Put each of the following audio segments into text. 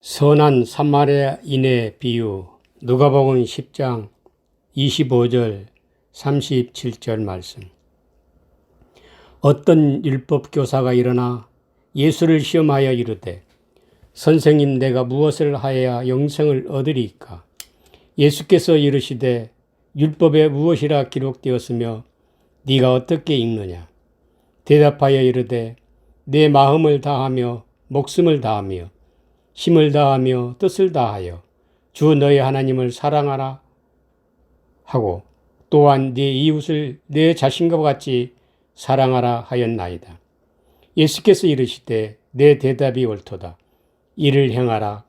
선한 사마리아인의 비유. 누가복음 10장 25절 37절 말씀. 어떤 율법 교사가 일어나 예수를 시험하여 이르되, 선생님, 내가 무엇을 하여야 영생을 얻으리이까? 예수께서 이르시되, 율법에 무엇이라 기록되었으며 네가 어떻게 읽느냐? 대답하여 이르되, 내 마음을 다하며 목숨을 다하며 힘을 다하며 뜻을 다하여 주 너희 하나님을 사랑하라 하고, 또한 네 이웃을 내 자신과 같이 사랑하라 하였나이다. 예수께서 이르시되, 내 대답이 옳도다. 이를 행하라.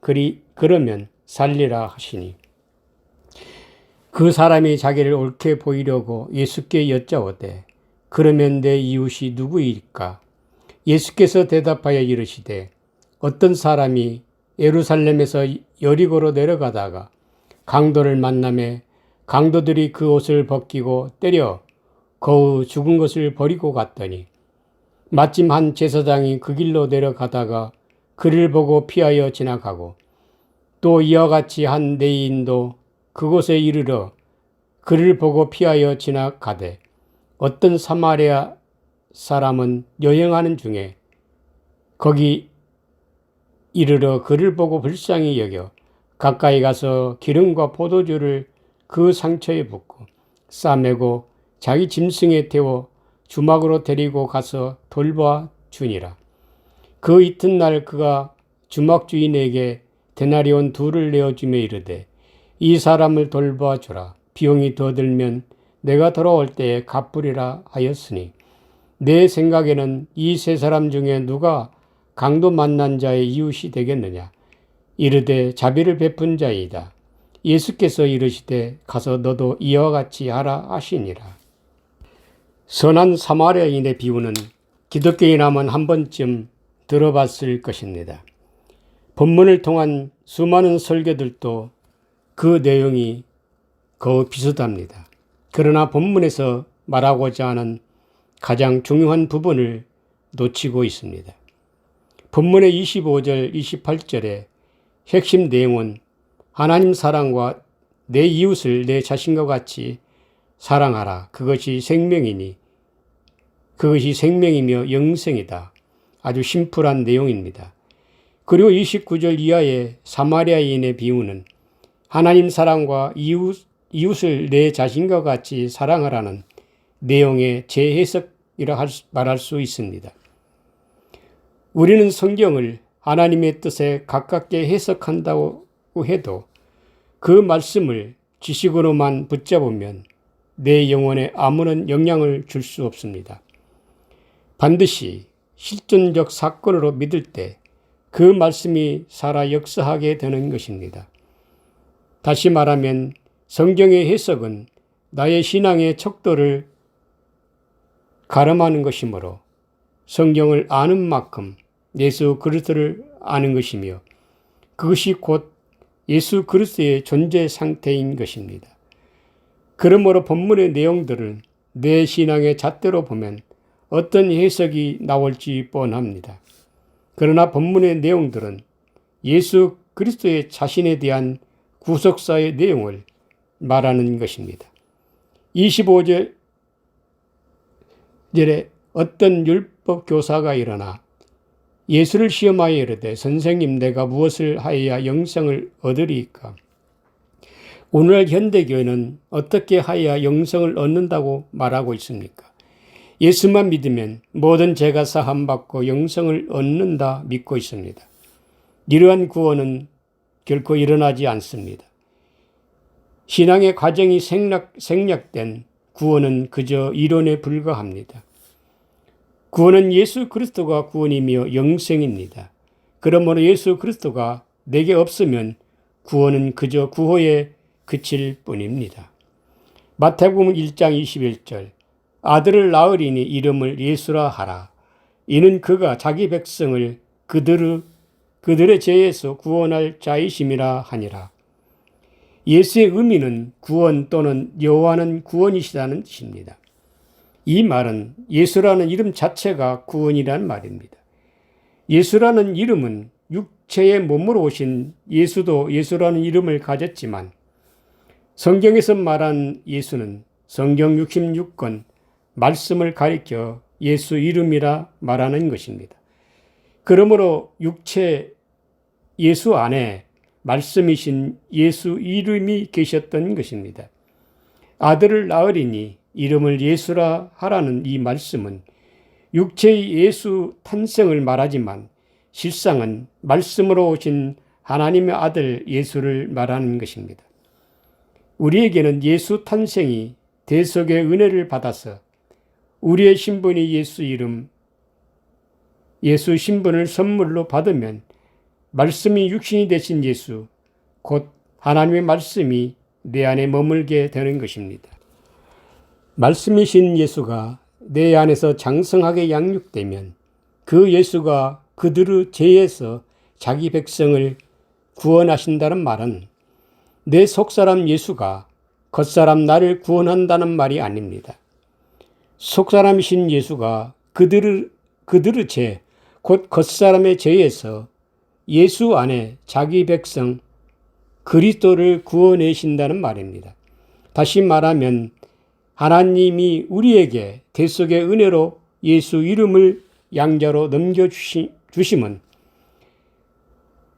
그러면 살리라 하시니, 그 사람이 자기를 옳게 보이려고 예수께 여짜오되, 그러면 내 이웃이 누구일까? 예수께서 대답하여 이르시되, 어떤 사람이 예루살렘에서 여리고로 내려가다가 강도를 만나매 강도들이 그 옷을 벗기고 때려 거의 죽은 것을 버리고 갔더니, 마침 한 제사장이 그 길로 내려가다가 그를 보고 피하여 지나가고, 또 이와 같이 한 레위인도 그곳에 이르러 그를 보고 피하여 지나가되, 어떤 사마리아 사람은 여행하는 중에 거기 이르러 그를 보고 불쌍히 여겨 가까이 가서 기름과 포도주를 그 상처에 붓고 싸매고 자기 짐승에 태워 주막으로 데리고 가서 돌봐 주니라. 그 이튿날 그가 주막 주인에게 데나리온 2를 내어주며 이르되, 이 사람을 돌봐 주라. 비용이 더 들면 내가 돌아올 때에 갚으리라 하였으니, 내 생각에는 이 3사람 중에 누가 강도 만난 자의 이웃이 되겠느냐? 이르되 자비를 베푼 자이다. 예수께서 이르시되, 가서 너도 이와 같이 하라 하시니라. 선한 사마리아인의 비유는 기독교인이라면 한 번쯤 들어봤을 것입니다. 본문을 통한 수많은 설교들도 그 내용이 거의 비슷합니다. 그러나 본문에서 말하고자 하는 가장 중요한 부분을 놓치고 있습니다. 본문의 25절, 28절의 핵심 내용은 하나님 사랑과 내 이웃을 내 자신과 같이 사랑하라. 그것이 생명이니, 그것이 생명이며 영생이다. 아주 심플한 내용입니다. 그리고 29절 이하의 사마리아인의 비유는 하나님 사랑과 이웃을 내 자신과 같이 사랑하라는 내용의 재해석이라 말할 수 있습니다. 우리는 성경을 하나님의 뜻에 가깝게 해석한다고 해도 그 말씀을 지식으로만 붙잡으면 내 영혼에 아무런 영향을 줄 수 없습니다. 반드시 실존적 사건으로 믿을 때 그 말씀이 살아 역사하게 되는 것입니다. 다시 말하면 성경의 해석은 나의 신앙의 척도를 가름하는 것이므로 성경을 아는 만큼 예수 그리스도를 아는 것이며, 그것이 곧 예수 그리스도의 존재 상태인 것입니다. 그러므로 본문의 내용들을 내 신앙의 잣대로 보면 어떤 해석이 나올지 뻔합니다. 그러나 본문의 내용들은 예수 그리스도의 자신에 대한 구속사의 내용을 말하는 것입니다. 25절에 어떤 율법 교사가 일어나 예수를 시험하여 이르되, 선생님, 내가 무엇을 하여야 영생을 얻으리이까? 오늘날 현대교회는 어떻게 하여야 영생을 얻는다고 말하고 있습니까? 예수만 믿으면 모든 죄가 사함받고 영생을 얻는다 믿고 있습니다. 이러한 구원은 결코 일어나지 않습니다. 신앙의 과정이 생략된 구원은 그저 이론에 불과합니다. 구원은 예수 그리스도가 구원이며 영생입니다. 그러므로 예수 그리스도가 내게 없으면 구원은 그저 구호에 그칠 뿐입니다. 마태복음 1장 21절, 아들을 낳으리니 이름을 예수라 하라. 이는 그가 자기 백성을 그들의 죄에서 구원할 자이심이라 하니라. 예수의 의미는 구원 또는 여호와는 구원이시라는 뜻입니다. 이 말은 예수라는 이름 자체가 구원이라는 말입니다. 예수라는 이름은 육체의 몸으로 오신 예수도 예수라는 이름을 가졌지만 성경에서 말한 예수는 성경 66권 말씀을 가리켜 예수 이름이라 말하는 것입니다. 그러므로 육체 예수 안에 말씀이신 예수 이름이 계셨던 것입니다. 아들을 낳으리니 이름을 예수라 하라는 이 말씀은 육체의 예수 탄생을 말하지만 실상은 말씀으로 오신 하나님의 아들 예수를 말하는 것입니다. 우리에게는 예수 탄생이 대속의 은혜를 받아서 우리의 신분이 예수 이름, 예수 신분을 선물로 받으면 말씀이 육신이 되신 예수, 곧 하나님의 말씀이 내 안에 머물게 되는 것입니다. 말씀이신 예수가 내 안에서 장성하게 양육되면 그 예수가 그들의 죄에서 자기 백성을 구원하신다는 말은 내 속사람 예수가 겉사람 나를 구원한다는 말이 아닙니다. 속사람이신 예수가 그들의 죄, 곧 겉사람의 죄에서 예수 안에 자기 백성 그리스도를 구원하신다는 말입니다. 다시 말하면 하나님이 우리에게 대속의 은혜로 예수 이름을 양자로 넘겨주심은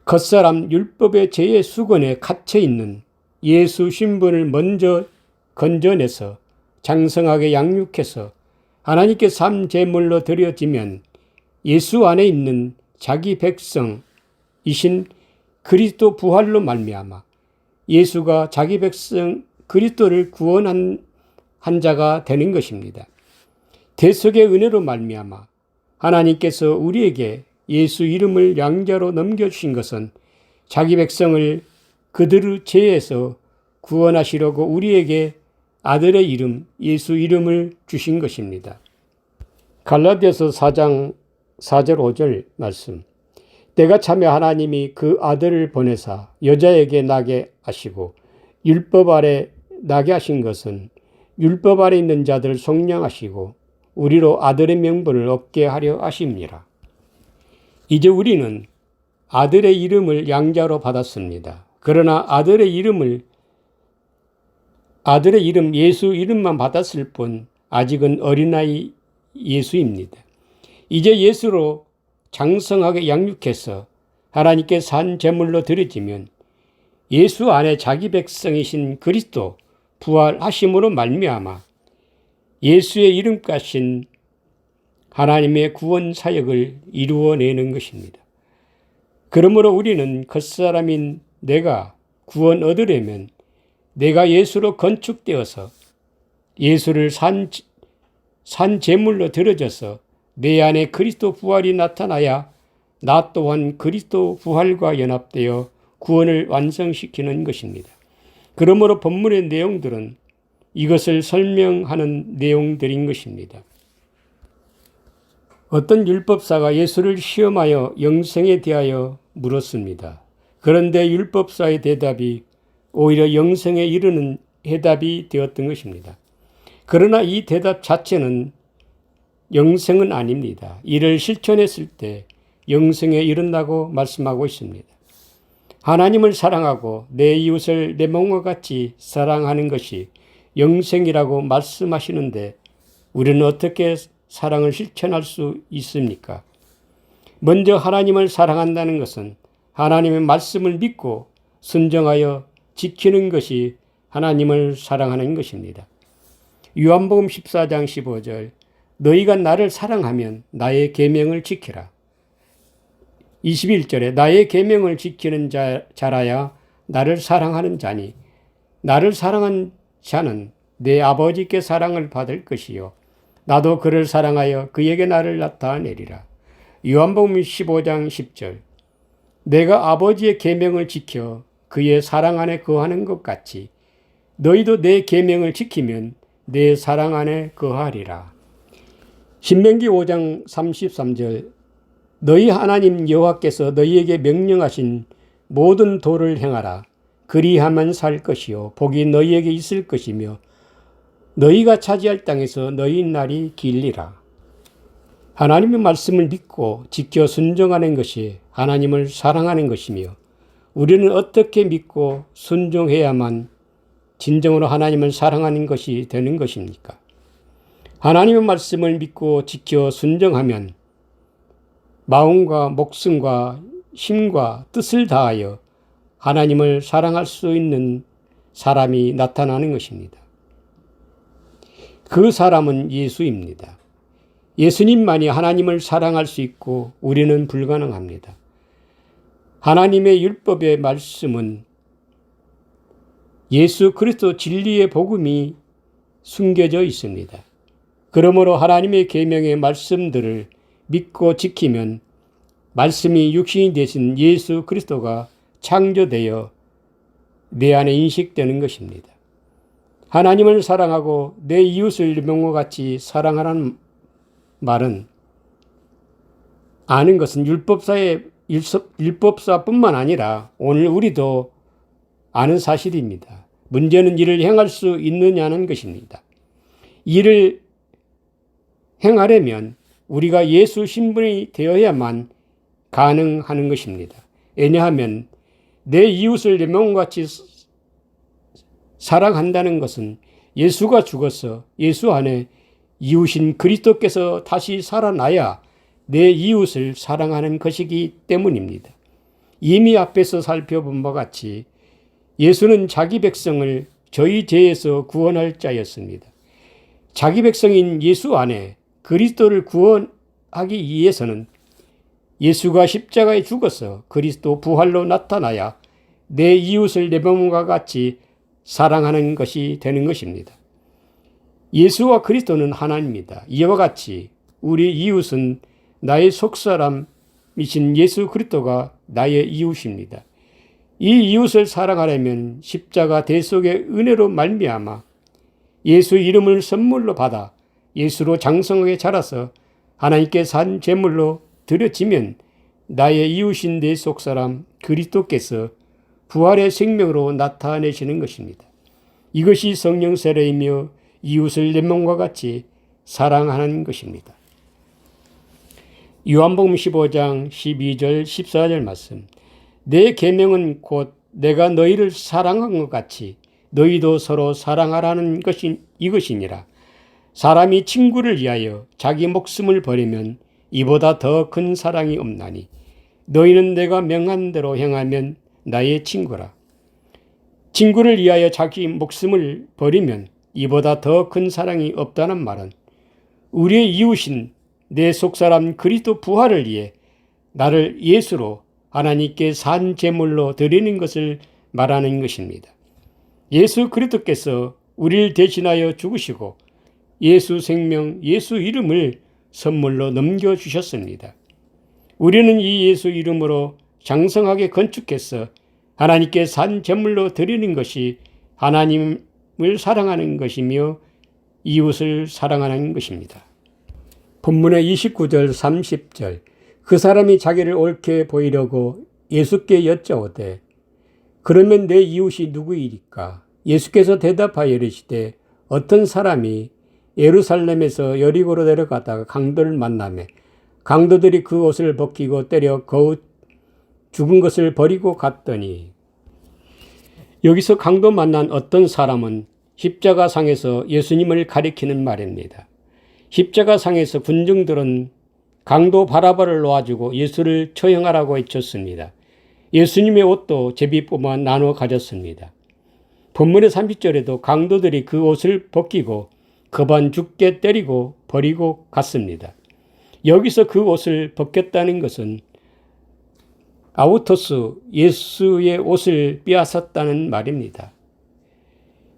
겉사람 율법의 죄의 수건에 갇혀있는 예수 신분을 먼저 건져내서 장성하게 양육해서 하나님께 삼 제물로 드려지면 예수 안에 있는 자기 백성이신 그리스도 부활로 말미암아 예수가 자기 백성 그리스도를 구원한 자가 되는 것입니다. 대속의 은혜로 말미암아 하나님께서 우리에게 예수 이름을 양자로 넘겨주신 것은 자기 백성을 그들의 죄에서 구원하시려고 우리에게 아들의 이름 예수 이름을 주신 것입니다. 갈라디아서 4장 4절 5절 말씀. 때가 차며 하나님이 그 아들을 보내사 여자에게 나게 하시고 율법 아래 나게 하신 것은 율법 아래 있는 자들을 속량하시고 우리로 아들의 명분을 얻게 하려 하심니라. 이제 우리는 아들의 이름을 양자로 받았습니다. 그러나 아들의 이름 예수 이름만 받았을 뿐 아직은 어린아이 예수입니다. 이제 예수로 장성하게 양육해서 하나님께 산 제물로 드려지면 예수 안에 자기 백성이신 그리스도 부활하심으로 말미암아 예수의 이름가신 하나님의 구원 사역을 이루어내는 것입니다. 그러므로 우리는 겉사람인 내가 구원 얻으려면 내가 예수로 건축되어서 예수를 산 제물로 드려져서 내 안에 그리스도 부활이 나타나야 나 또한 그리스도 부활과 연합되어 구원을 완성시키는 것입니다. 그러므로 본문의 내용들은 이것을 설명하는 내용들인 것입니다. 어떤 율법사가 예수를 시험하여 영생에 대하여 물었습니다. 그런데 율법사의 대답이 오히려 영생에 이르는 해답이 되었던 것입니다. 그러나 이 대답 자체는 영생은 아닙니다. 이를 실천했을 때 영생에 이른다고 말씀하고 있습니다. 하나님을 사랑하고 내 이웃을 내 몸과 같이 사랑하는 것이 영생이라고 말씀하시는데 우리는 어떻게 사랑을 실천할 수 있습니까? 먼저 하나님을 사랑한다는 것은 하나님의 말씀을 믿고 순종하여 지키는 것이 하나님을 사랑하는 것입니다. 요한복음 14장 15절 너희가 나를 사랑하면 나의 계명을 지키라. 21절에 나의 계명을 지키는 자라야 나를 사랑하는 자니 나를 사랑한 자는 내 아버지께 사랑을 받을 것이요 나도 그를 사랑하여 그에게 나를 나타내리라. 요한복음 15장 10절 내가 아버지의 계명을 지켜 그의 사랑 안에 거하는 것 같이 너희도 내 계명을 지키면 내 사랑 안에 거하리라. 신명기 5장 33절 너희 하나님 여호와께서 너희에게 명령하신 모든 도를 행하라. 그리하면 살 것이요 복이 너희에게 있을 것이며 너희가 차지할 땅에서 너희 날이 길리라. 하나님의 말씀을 믿고 지켜 순종하는 것이 하나님을 사랑하는 것이며 우리는 어떻게 믿고 순종해야만 진정으로 하나님을 사랑하는 것이 되는 것입니까? 하나님의 말씀을 믿고 지켜 순종하면 마음과 목숨과 힘과 뜻을 다하여 하나님을 사랑할 수 있는 사람이 나타나는 것입니다. 그 사람은 예수입니다. 예수님만이 하나님을 사랑할 수 있고 우리는 불가능합니다. 하나님의 율법의 말씀은 예수 그리스도 진리의 복음이 숨겨져 있습니다. 그러므로 하나님의 계명의 말씀들을 믿고 지키면 말씀이 육신이 되신 예수 그리스도가 창조되어 내 안에 인식되는 것입니다. 하나님을 사랑하고 내 이웃을 몸과 같이 사랑하라는 말은 아는 것은 율법사뿐만 아니라 오늘 우리도 아는 사실입니다. 문제는 이를 행할 수 있느냐는 것입니다. 이를 행하려면 우리가 예수 신분이 되어야만 가능하는 것입니다. 왜냐하면 내 이웃을 내 몸과 같이 사랑한다는 것은 예수가 죽어서 예수 안에 이웃인 그리스도께서 다시 살아나야 내 이웃을 사랑하는 것이기 때문입니다. 이미 앞에서 살펴본 바와 같이 예수는 자기 백성을 저희 죄에서 구원할 자였습니다. 자기 백성인 예수 안에 그리스도를 구원하기 위해서는 예수가 십자가에 죽어서 그리스도 부활로 나타나야 내 이웃을 내 몸과 같이 사랑하는 것이 되는 것입니다. 예수와 그리스도는 하나입니다. 이와 같이 우리 이웃은 나의 속사람이신 예수 그리스도가 나의 이웃입니다. 이 이웃을 사랑하려면 십자가 대속의 은혜로 말미암아 예수 이름을 선물로 받아 예수로 장성하게 자라서 하나님께 산 제물로 드려지면 나의 이웃인 내 속사람 그리스도께서 부활의 생명으로 나타내시는 것입니다. 이것이 성령 세례이며 이웃을 내 몸과 같이 사랑하는 것입니다. 요한복음 15장 12절 14절 말씀. 내 계명은 곧 내가 너희를 사랑한 것 같이 너희도 서로 사랑하라는 것이 이것이니라. 사람이 친구를 위하여 자기 목숨을 버리면 이보다 더 큰 사랑이 없나니 너희는 내가 명한 대로 행하면 나의 친구라. 친구를 위하여 자기 목숨을 버리면 이보다 더 큰 사랑이 없다는 말은 우리의 이웃인 내 속사람 그리스도 부활을 위해 나를 예수로 하나님께 산 제물로 드리는 것을 말하는 것입니다. 예수 그리스도께서 우리를 대신하여 죽으시고 예수 생명, 예수 이름을 선물로 넘겨주셨습니다. 우리는 이 예수 이름으로 장성하게 건축해서 하나님께 산 제물로 드리는 것이 하나님을 사랑하는 것이며 이웃을 사랑하는 것입니다. 본문의 29절 30절 그 사람이 자기를 옳게 보이려고 예수께 여짜오되 그러면 내 이웃이 누구이리까? 예수께서 대답하여 이르시되 어떤 사람이 예루살렘에서 여리고로 내려가다가 강도를 만나매 강도들이 그 옷을 벗기고 때려 거우 죽은 것을 버리고 갔더니. 여기서 강도 만난 어떤 사람은 십자가상에서 예수님을 가리키는 말입니다. 십자가상에서 군중들은 강도 바라바를 놓아주고 예수를 처형하라고 외쳤습니다. 예수님의 옷도 제비뽑아 나눠 가졌습니다. 본문의 30절에도 강도들이 그 옷을 벗기고 거반 죽게 때리고 버리고 갔습니다. 여기서 그 옷을 벗겼다는 것은 아우토스, 예수의 옷을 빼앗았다는 말입니다.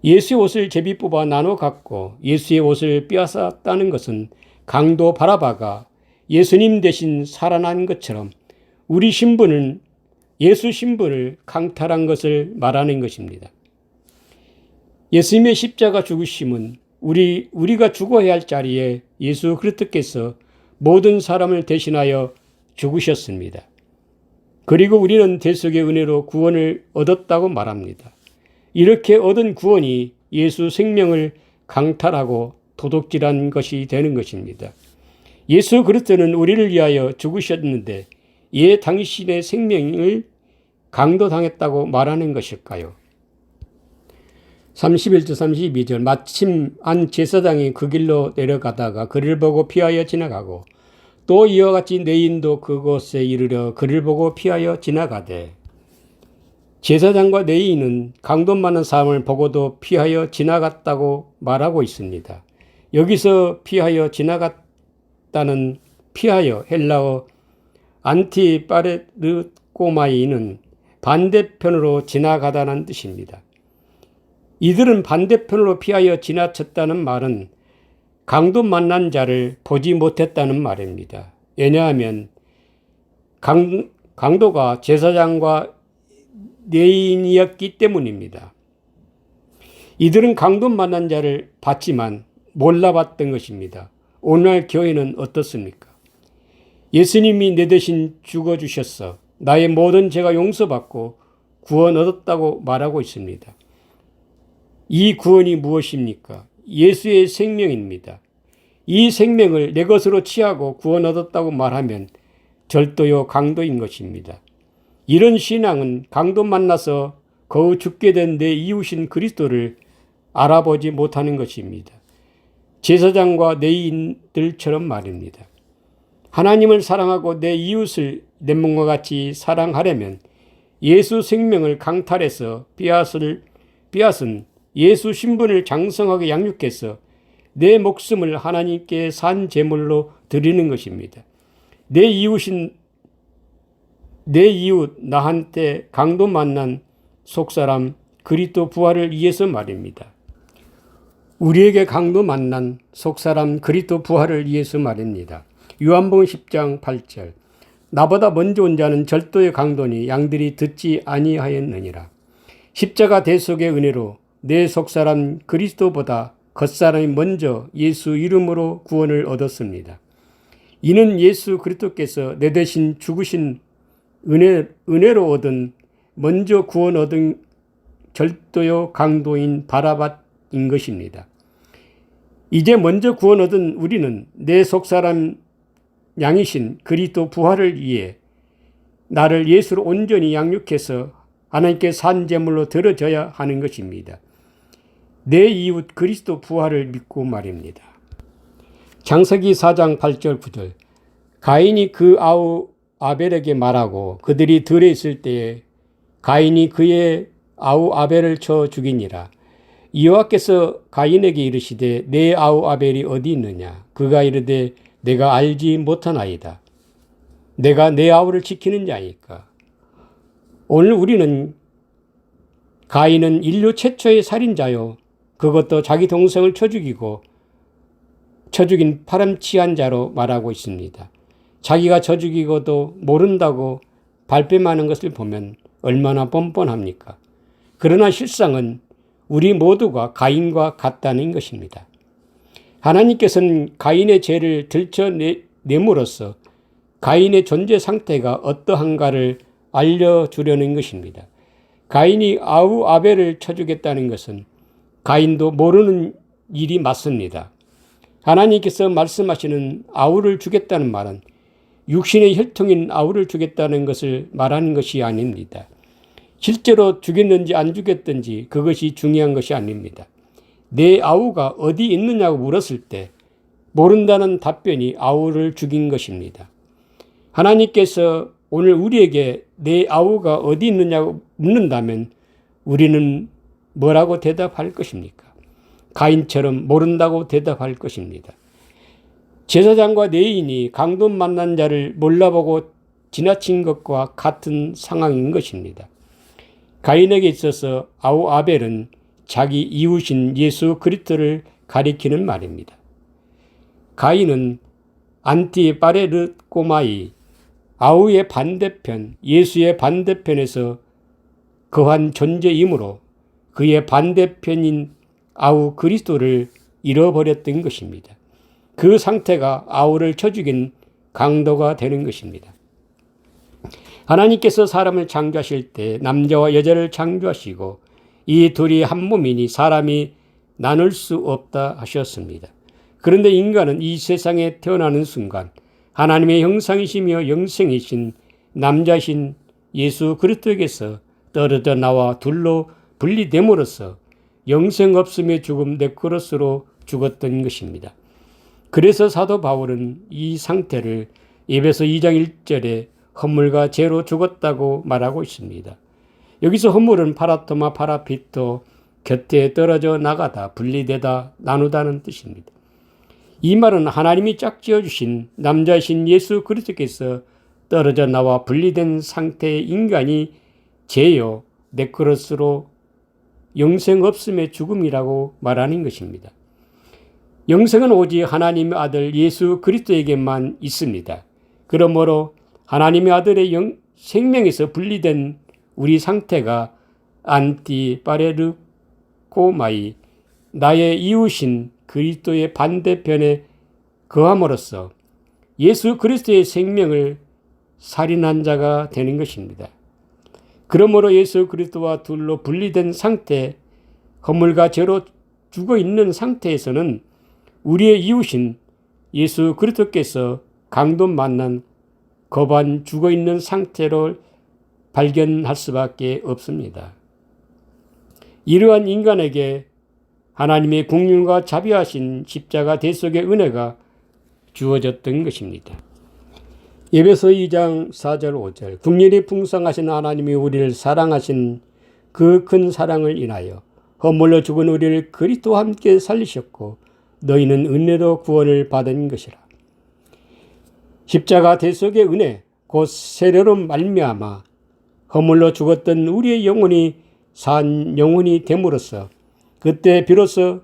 예수의 옷을 제비 뽑아 나눠 갖고 예수의 옷을 빼앗았다는 것은 강도 바라바가 예수님 대신 살아난 것처럼 우리 신분은 예수 신분을 강탈한 것을 말하는 것입니다. 예수님의 십자가 죽으심은 우리가 죽어야 할 자리에 예수 그리스도께서 모든 사람을 대신하여 죽으셨습니다. 그리고 우리는 대속의 은혜로 구원을 얻었다고 말합니다. 이렇게 얻은 구원이 예수 생명을 강탈하고 도둑질한 것이 되는 것입니다. 예수 그리스도는 우리를 위하여 죽으셨는데 왜 당신의 생명을 강도당했다고 말하는 것일까요? 31절 32절 마침 한 제사장이 그 길로 내려가다가 그를 보고 피하여 지나가고 또 이와 같이 레위인도 그곳에 이르러 그를 보고 피하여 지나가되 제사장과 레위인은 강도 많은 사람을 보고도 피하여 지나갔다고 말하고 있습니다. 여기서 피하여 지나갔다는 피하여 헬라어 안티파레르꼬마이는 반대편으로 지나가다는 뜻입니다. 이들은 반대편으로 피하여 지나쳤다는 말은 강도 만난 자를 보지 못했다는 말입니다. 왜냐하면 강도가 제사장과 레위인이었기 때문입니다. 이들은 강도 만난 자를 봤지만 몰라봤던 것입니다. 오늘날 교회는 어떻습니까? 예수님이 내 대신 죽어주셨어. 나의 모든 죄가 용서받고 구원 얻었다고 말하고 있습니다. 이 구원이 무엇입니까? 예수의 생명입니다. 이 생명을 내 것으로 취하고 구원 얻었다고 말하면 절도요 강도인 것입니다. 이런 신앙은 강도 만나서 거의 죽게 된 내 이웃인 그리스도를 알아보지 못하는 것입니다. 제사장과 레위인들처럼 말입니다. 하나님을 사랑하고 내 이웃을 내 몸과 같이 사랑하려면 예수 생명을 강탈해서 빼앗은 예수 신분을 장성하게 양육해서 내 목숨을 하나님께 산 제물로 드리는 것입니다. 내 이웃 나한테 강도 만난 속사람 그리스도 부활을 위해서 말입니다. 우리에게 강도 만난 속사람 그리스도 부활을 위해서 말입니다. 요한복음 10장 8절 나보다 먼저 온 자는 절도의 강도니 양들이 듣지 아니하였느니라. 십자가 대속의 은혜로 내 속사람 그리스도보다 겉사람이 먼저 예수 이름으로 구원을 얻었습니다. 이는 예수 그리스도께서 내 대신 죽으신 은혜로 얻은 먼저 구원 얻은 절도요 강도인 바라바인 것입니다. 이제 먼저 구원 얻은 우리는 내 속사람 양이신 그리스도 부활을 위해 나를 예수로 온전히 양육해서 하나님께 산 제물로 드려져야 하는 것입니다. 내 이웃 그리스도 부활을 믿고 말입니다. 창세기 4장 8절 9절 가인이 그 아우 아벨에게 말하고 그들이 들에 있을 때에 가인이 그의 아우 아벨을 쳐 죽이니라. 여호와께서 가인에게 이르시되 내 아우 아벨이 어디 있느냐? 그가 이르되 내가 알지 못하나이다. 내가 내 아우를 지키는 자니까. 오늘 우리는 가인은 인류 최초의 살인자요. 그것도 자기 동생을 쳐 죽인 파렴치한 자로 말하고 있습니다. 자기가 쳐 죽이고도 모른다고 발뺌하는 것을 보면 얼마나 뻔뻔합니까? 그러나 실상은 우리 모두가 가인과 같다는 것입니다. 하나님께서는 가인의 죄를 들춰내므로써 가인의 존재 상태가 어떠한가를 알려주려는 것입니다. 가인이 아우 아벨을 쳐 죽였다는 것은 가인도 모르는 일이 맞습니다. 하나님께서 말씀하시는 아우를 죽였다는 말은 육신의 혈통인 아우를 죽였다는 것을 말하는 것이 아닙니다. 실제로 죽였는지 안 죽였든지 그것이 중요한 것이 아닙니다. 내 아우가 어디 있느냐고 물었을 때 모른다는 답변이 아우를 죽인 것입니다. 하나님께서 오늘 우리에게 내 아우가 어디 있느냐고 묻는다면 우리는 뭐라고 대답할 것입니까? 가인처럼 모른다고 대답할 것입니다. 제사장과 레위인이 강도 만난 자를 몰라보고 지나친 것과 같은 상황인 것입니다. 가인에게 있어서 아우 아벨은 자기 이웃인 예수 그리스도를 가리키는 말입니다. 가인은 안티파레르꼬마이 아우의 반대편, 예수의 반대편에서 거한 존재이므로 그의 반대편인 아우 그리스도를 잃어버렸던 것입니다. 그 상태가 아우를 쳐 죽인 강도가 되는 것입니다. 하나님께서 사람을 창조하실 때 남자와 여자를 창조하시고 이 둘이 한 몸이니 사람이 나눌 수 없다 하셨습니다. 그런데 인간은 이 세상에 태어나는 순간 하나님의 형상이시며 영생이신 남자신 예수 그리스도에게서 떨어져 나와 둘로 분리됨으로써 영생 없음의 죽음 네크로스로 죽었던 것입니다. 그래서 사도 바울은 이 상태를 에베소 2장 1절에 허물과 죄로 죽었다고 말하고 있습니다. 여기서 허물은 파라토마 파라피토, 곁에 떨어져 나가다, 분리되다, 나누다는 뜻입니다. 이 말은 하나님이 짝지어 주신 남자이신 예수 그리스도께서 떨어져 나와 분리된 상태의 인간이 죄요, 네크로스로 영생 없음의 죽음이라고 말하는 것입니다. 영생은 오직 하나님의 아들 예수 그리스도에게만 있습니다. 그러므로 하나님의 아들의 생명에서 분리된 우리 상태가 안티파레르코마이, 나의 이웃인 그리스도의 반대편에 거함으로써 예수 그리스도의 생명을 살인한 자가 되는 것입니다. 그러므로 예수 그리스도와 둘로 분리된 상태, 허물과 죄로 죽어 있는 상태에서는 우리의 이웃인 예수 그리스도께서 강도 만난 거반 죽어 있는 상태로 발견할 수밖에 없습니다. 이러한 인간에게 하나님의 긍휼과 자비하신 십자가 대속의 은혜가 주어졌던 것입니다. 에베소 2장 4절 5절 긍휼이 풍성하신 하나님이 우리를 사랑하신 그 큰 사랑을 인하여 허물로 죽은 우리를 그리스도와 함께 살리셨고 너희는 은혜로 구원을 받은 것이라. 십자가 대속의 은혜 곧 세례로 말미암아 허물로 죽었던 우리의 영혼이 산 영혼이 됨으로써 그때 비로소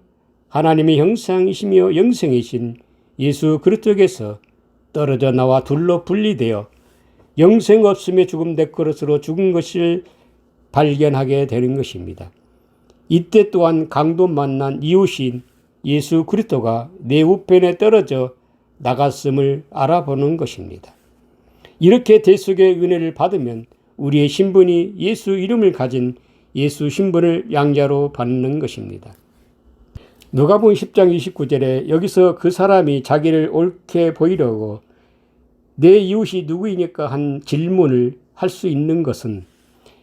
하나님의 형상이시며 영생이신 예수 그리스도께서 떨어져 나와 둘로 분리되어 영생 없음의 죽음 네크로스로 죽은 것을 발견하게 되는 것입니다. 이때 또한 강도 만난 이웃인 예수 그리스도가 내 우편에 떨어져 나갔음을 알아보는 것입니다. 이렇게 대속의 은혜를 받으면 우리의 신분이 예수 이름을 가진 예수 신분을 양자로 받는 것입니다. 누가복음 10장 29절에 여기서 그 사람이 자기를 옳게 보이려고 내 이웃이 누구이니까 한 질문을 할 수 있는 것은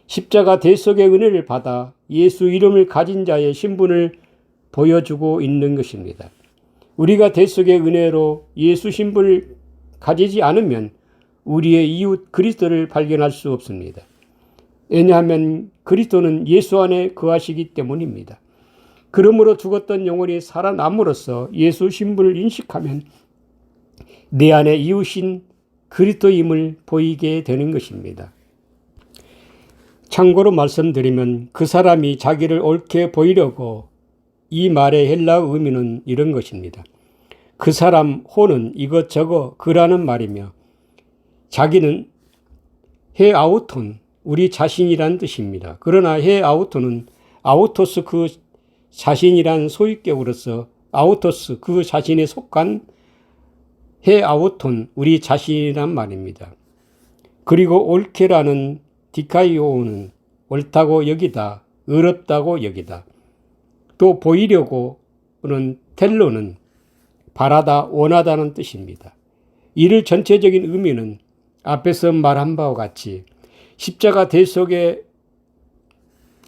십자가 대속의 은혜를 받아 예수 이름을 가진 자의 신분을 보여주고 있는 것입니다. 우리가 대속의 은혜로 예수 신분을 가지지 않으면 우리의 이웃 그리스도를 발견할 수 없습니다. 왜냐하면 그리스도는 예수 안에 거하시기 때문입니다. 그러므로 죽었던 영혼이 살아남으로써 예수 신분을 인식하면 내 안에 이웃인 그리스도임을 보이게 되는 것입니다. 참고로 말씀드리면 그 사람이 자기를 옳게 보이려고 이 말의 헬라어 의미는 이런 것입니다. 그 사람 호는 이것저것 그라는 말이며 자기는 헤아우톤 우리 자신이란 뜻입니다. 그러나 헤아우톤은 아우토스 그 자신이란 소유격으로서 아우토스 그 자신에 속한 헤아우톤 우리 자신이란 말입니다. 그리고 옳게라는 디카이오는 옳다고 여기다, 의롭다고 여기다. 또 보이려고는 텔로는 바라다, 원하다는 뜻입니다. 이를 전체적인 의미는 앞에서 말한 바와 같이 십자가 대속의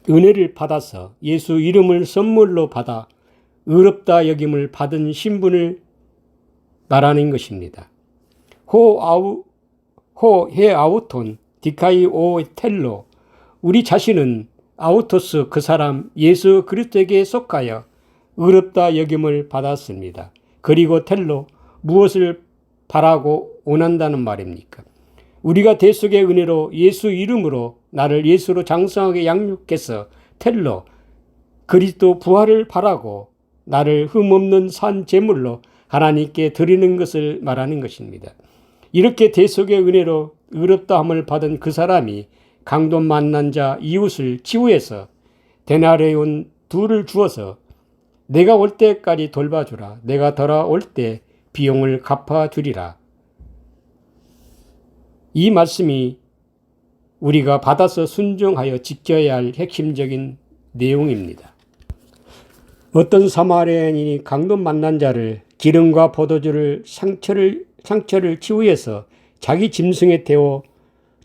은혜를 받아서 예수 이름을 선물로 받아 의롭다 여김을 받은 신분을 말하는 것입니다. 헤아우톤 디카이오 텔로 우리 자신은 아우토스 그 사람 예수 그리스도에게 속하여 의롭다 여김을 받았습니다. 그리고 텔로 무엇을 바라고 원한다는 말입니까? 우리가 대속의 은혜로 예수 이름으로 나를 예수로 장성하게 양육해서 텔로 그리스도 부활을 바라고 나를 흠없는 산 제물로 하나님께 드리는 것을 말하는 것입니다. 이렇게 대속의 은혜로 의롭다함을 받은 그 사람이 강도 만난 자 이웃을 치유해서 데나리온 2를 주어서 내가 올 때까지 돌봐주라. 내가 돌아올 때 비용을 갚아주리라. 이 말씀이 우리가 받아서 순종하여 지켜야 할 핵심적인 내용입니다. 어떤 사마리아인이 강도 만난 자를 기름과 포도주를 상처를 치유해서 자기 짐승에 태워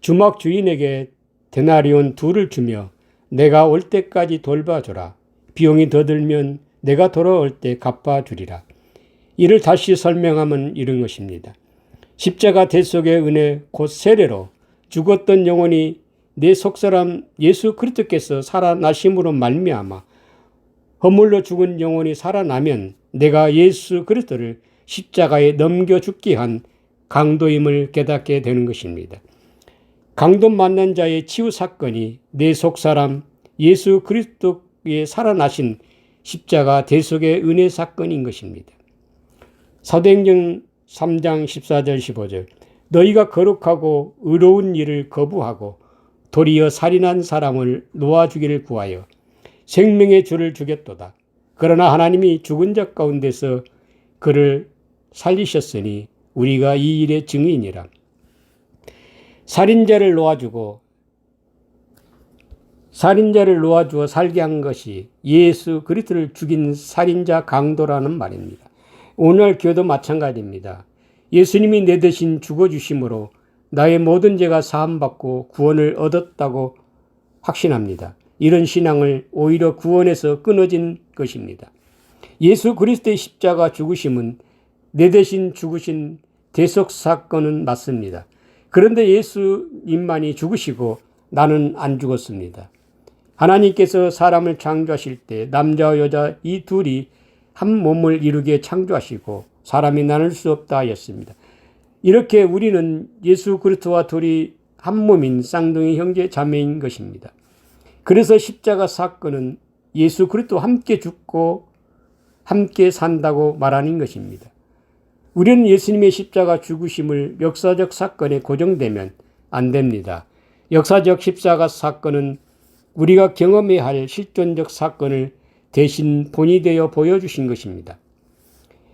주막 주인에게 데나리온 2를 주며 내가 올 때까지 돌봐주라. 비용이 더 들면 내가 돌아올 때 갚아주리라. 이를 다시 설명하면 이런 것입니다. 십자가 대속의 은혜 곧 세례로 죽었던 영혼이 내 속사람 예수 그리스도께서 살아나심으로 말미암아 허물로 죽은 영혼이 살아나면 내가 예수 그리스도를 십자가에 넘겨 죽게 한 강도임을 깨닫게 되는 것입니다. 강도 만난 자의 치유 사건이 내 속사람 예수 그리스도의 살아나신 십자가 대속의 은혜 사건인 것입니다. 사도행전 3장 14절 15절 너희가 거룩하고 의로운 일을 거부하고 도리어 살인한 사람을 놓아주기를 구하여 생명의 주를 죽였도다. 그러나 하나님이 죽은 자 가운데서 그를 살리셨으니 우리가 이 일의 증인이라. 살인자를 놓아주어 살게 한 것이 예수 그리스도를 죽인 살인자 강도라는 말입니다. 오늘 교도 마찬가지입니다. 예수님이 내 대신 죽어주심으로 나의 모든 죄가 사함받고 구원을 얻었다고 확신합니다. 이런 신앙을 오히려 구원에서 끊어진 것입니다. 예수 그리스도의 십자가 죽으심은 내 대신 죽으신 대속 사건은 맞습니다. 그런데 예수님만이 죽으시고 나는 안 죽었습니다. 하나님께서 사람을 창조하실 때 남자와 여자 이 둘이 한 몸을 이루게 창조하시고 사람이 나눌 수 없다 하였습니다. 이렇게 우리는 예수 그리스도와 둘이 한 몸인 쌍둥이 형제 자매인 것입니다. 그래서 십자가 사건은 예수 그리스도와 함께 죽고 함께 산다고 말하는 것입니다. 우리는 예수님의 십자가 죽으심을 역사적 사건에 고정되면 안 됩니다. 역사적 십자가 사건은 우리가 경험해야 할 실존적 사건을 대신 본이 되어 보여주신 것입니다.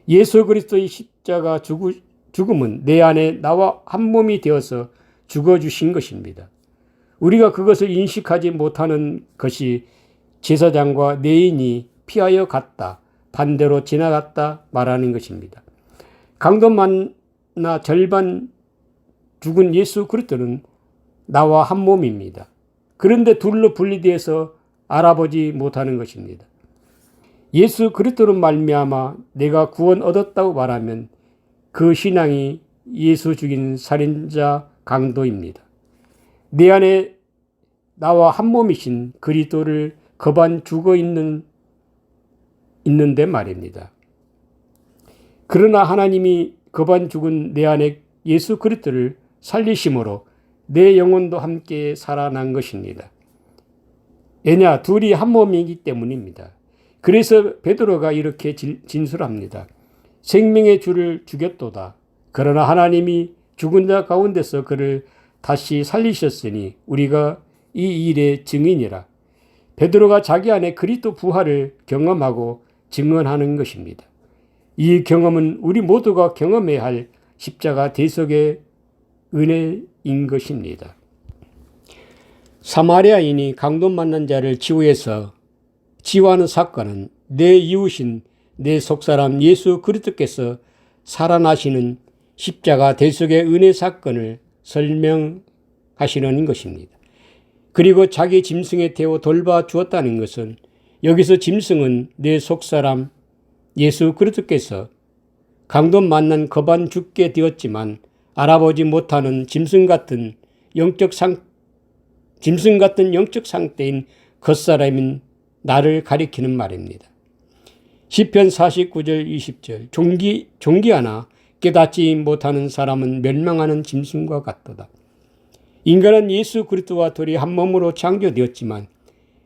예수 그리스도의 십자가 죽음은 내 안에 나와 한 몸이 되어서 죽어주신 것입니다. 우리가 그것을 인식하지 못하는 것이 제사장과 레인이 피하여 갔다, 반대로 지나갔다 말하는 것입니다. 강도 만나 절반 죽은 예수 그리스도는 나와 한 몸입니다. 그런데 둘로 분리되어서 알아보지 못하는 것입니다. 예수 그리스도로 말미암아 내가 구원 얻었다고 말하면 그 신앙이 예수 죽인 살인자 강도입니다. 내 안에 나와 한 몸이신 그리스도를 거반 죽어 있는데 말입니다. 그러나 하나님이 거반 죽은 내 안에 예수 그리스도를 살리심으로 내 영혼도 함께 살아난 것입니다. 왜냐? 둘이 한 몸이기 때문입니다. 그래서 베드로가 이렇게 진술합니다. 생명의 주를 죽였도다. 그러나 하나님이 죽은 자 가운데서 그를 다시 살리셨으니 우리가 이 일의 증인이라. 베드로가 자기 안에 그리스도 부활을 경험하고 증언하는 것입니다. 이 경험은 우리 모두가 경험해야 할 십자가 대속의 은혜인 것입니다. 사마리아인이 강도 만난 자를 치유하는 사건은 내 이웃인 내 속사람 예수 그리스도께서 살아나시는 십자가 대속의 은혜 사건을 설명하시는 것입니다. 그리고 자기 짐승에 태워 돌봐주었다는 것은 여기서 짐승은 내 속사람 예수 그리스도께서 강도 만난 거반 죽게 되었지만 알아보지 못하는 짐승 같은 영적 상태인 겉사람인 나를 가리키는 말입니다. 시편 49절 20절 존귀하나 깨닫지 못하는 사람은 멸망하는 짐승과 같도다. 인간은 예수 그리스도와 둘이 한 몸으로 창조되었지만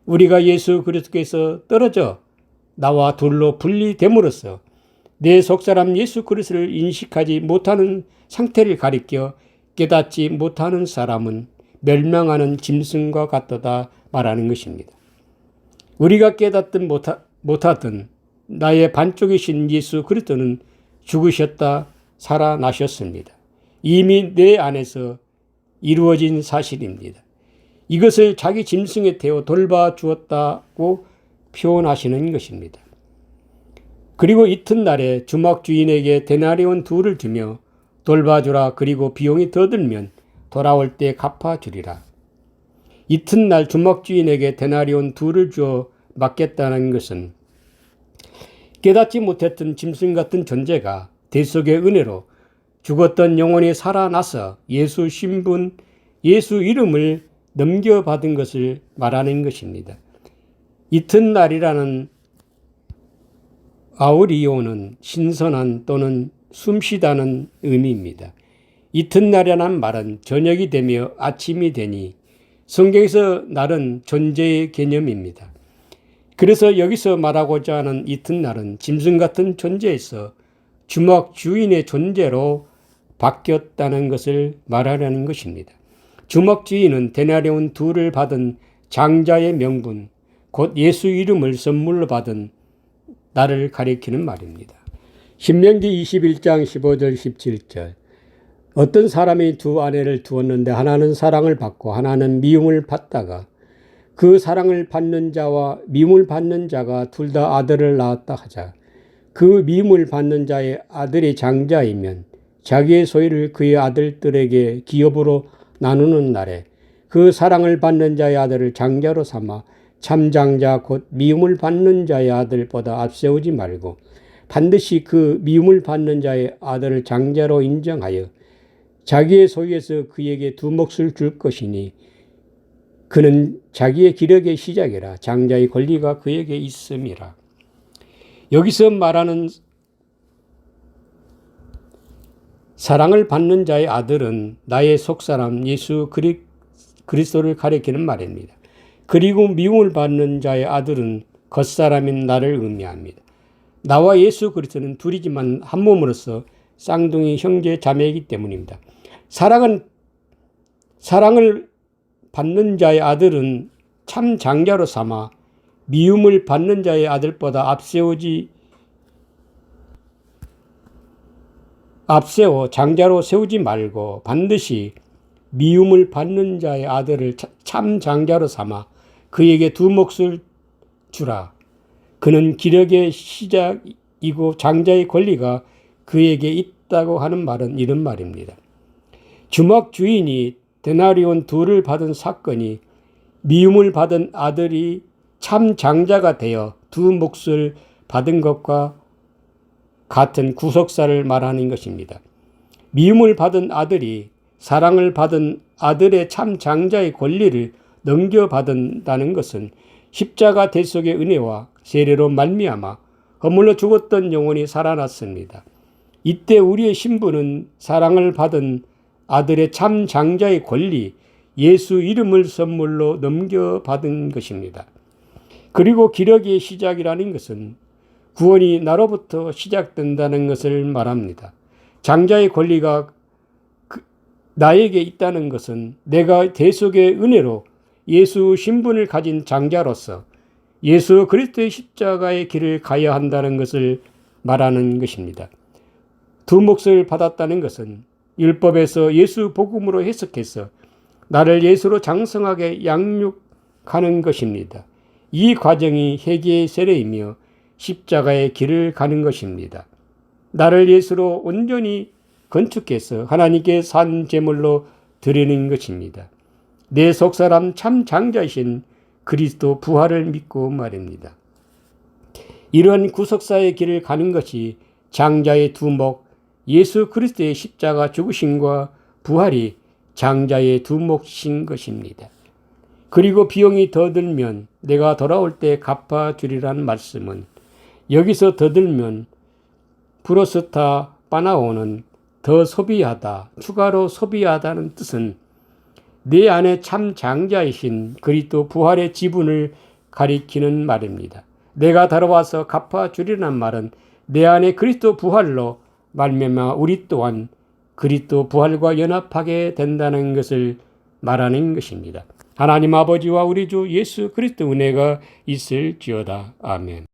우리가 예수 그리스도께서 떨어져 나와 둘로 분리됨으로써 내 속사람 예수 그리스도를 인식하지 못하는 상태를 가리켜 깨닫지 못하는 사람은 멸망하는 짐승과 같도다 말하는 것입니다. 우리가 깨닫든 못하든 나의 반쪽이신 예수 그리스도는 죽으셨다 살아나셨습니다. 이미 내 안에서 이루어진 사실입니다. 이것을 자기 짐승에 태워 돌봐주었다고 표현하시는 것입니다. 그리고 이튿날에 주막 주인에게 데나리온 둘을 주며 돌봐주라. 그리고 비용이 더 들면 돌아올 때 갚아주리라. 이튿날 주막 주인에게 데나리온 둘을 주어 맡겼다는 것은 깨닫지 못했던 짐승 같은 존재가 대속의 은혜로 죽었던 영혼이 살아나서 예수 신분, 예수 이름을 넘겨받은 것을 말하는 것입니다. 이튿날이라는 아우리오는 신선한 또는 숨쉬다는 의미입니다. 이튿날이라는 말은 저녁이 되며 아침이 되니 성경에서 날은 존재의 개념입니다. 그래서 여기서 말하고자 하는 이튿날은 짐승 같은 존재에서 주막 주인의 존재로 바뀌었다는 것을 말하려는 것입니다. 주막 주인은 데나리온 둘을 받은 장자의 명분, 곧 예수 이름을 선물로 받은 나를 가리키는 말입니다. 신명기 21장 15절 17절 어떤 사람이 두 아내를 두었는데 하나는 사랑을 받고 하나는 미움을 받다가 그 사랑을 받는 자와 미움을 받는 자가 둘 다 아들을 낳았다 하자. 그 미움을 받는 자의 아들이 장자이면 자기의 소유를 그의 아들들에게 기업으로 나누는 날에 그 사랑을 받는 자의 아들을 장자로 삼아 참장자 곧 미움을 받는 자의 아들보다 앞세우지 말고 반드시 그 미움을 받는 자의 아들을 장자로 인정하여 자기의 소유에서 그에게 두 몫을 줄 것이니 그는 자기의 기력의 시작이라 장자의 권리가 그에게 있음이라. 여기서 말하는 사랑을 받는 자의 아들은 나의 속사람 예수 그리스도를 가리키는 말입니다. 그리고 미움을 받는 자의 아들은 겉사람인 나를 의미합니다. 나와 예수 그리스도는 둘이지만 한 몸으로서 쌍둥이 형제 자매이기 때문입니다. 사랑을 받는 자의 아들은 참 장자로 삼아 미움을 받는 자의 아들보다 앞세워 장자로 세우지 말고 반드시 미움을 받는 자의 아들을 참 장자로 삼아 그에게 두 몫을 주라. 그는 기력의 시작이고 장자의 권리가 그에게 있다고 하는 말은 이런 말입니다. 주막 주인이 데나리온 둘을 받은 사건이 미움을 받은 아들이 참 장자가 되어 두 몫을 받은 것과 같은 구속사를 말하는 것입니다. 미움을 받은 아들이 사랑을 받은 아들의 참 장자의 권리를 넘겨받는다는 것은 십자가 대속의 은혜와 세례로 말미암아 허물로 죽었던 영혼이 살아났습니다. 이때 우리의 신분은 사랑을 받은 아들의 참 장자의 권리, 예수 이름을 선물로 넘겨받은 것입니다. 그리고 기력의 시작이라는 것은 구원이 나로부터 시작된다는 것을 말합니다. 장자의 권리가 나에게 있다는 것은 내가 대속의 은혜로 예수 신분을 가진 장자로서 예수 그리스도의 십자가의 길을 가야 한다는 것을 말하는 것입니다. 두 몫을 받았다는 것은 율법에서 예수 복음으로 해석해서 나를 예수로 장성하게 양육하는 것입니다. 이 과정이 회개의 세례이며 십자가의 길을 가는 것입니다. 나를 예수로 온전히 건축해서 하나님께 산 제물로 드리는 것입니다. 내 속사람 참 장자이신 그리스도 부활을 믿고 말입니다. 이러한 구속사의 길을 가는 것이 장자의 두 몫, 예수 그리스도의 십자가 죽으심과 부활이 장자의 두 몫인 것입니다. 그리고 비용이 더 들면 내가 돌아올 때 갚아주리라는 말씀은 여기서 더 들면 브로스타 파나오는 더 소비하다, 추가로 소비하다는 뜻은 내 안에 참 장자이신 그리스도 부활의 지분을 가리키는 말입니다. 내가 돌아와서 갚아주리라는 말은 내 안에 그리스도 부활로 말미암아 우리 또한 그리스도 부활과 연합하게 된다는 것을 말하는 것입니다. 하나님 아버지와 우리 주 예수 그리스도 은혜가 있을지어다. 아멘.